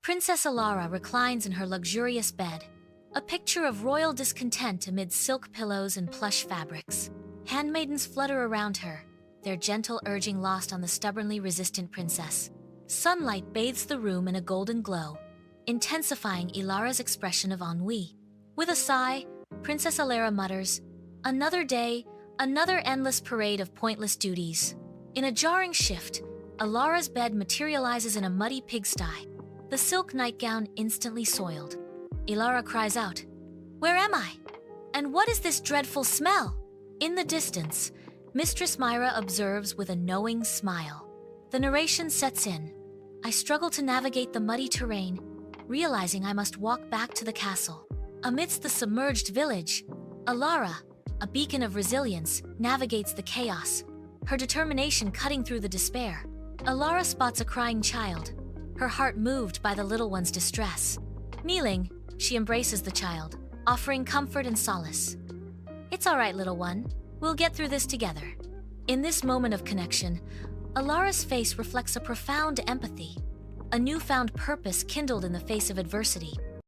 Princess Elara reclines in her luxurious bed, a picture of royal discontent amid silk pillows and plush fabrics. Handmaidens flutter around her, their gentle urging lost on the stubbornly resistant princess. Sunlight bathes the room in a golden glow, intensifying Elara's expression of ennui. With a sigh, Princess Elara mutters, "Another day, another endless parade of pointless duties." In a jarring shift, Elara's bed materializes in a muddy pigsty, the silk nightgown instantly soiled. Elara cries out, "Where am I? And what is this dreadful smell?" In the distance, Mistress Myra observes with a knowing smile. The narration sets in. I struggle to navigate the muddy terrain, realizing I must walk back to the castle. Amidst the submerged village, Elara, a beacon of resilience, navigates the chaos, her determination cutting through the despair. Elara spots a crying child, her heart moved by the little one's distress. Kneeling, she embraces the child, offering comfort and solace. "It's all right, little one. We'll get through this together." In this moment of connection, Elara's face reflects a profound empathy, a newfound purpose kindled in the face of adversity.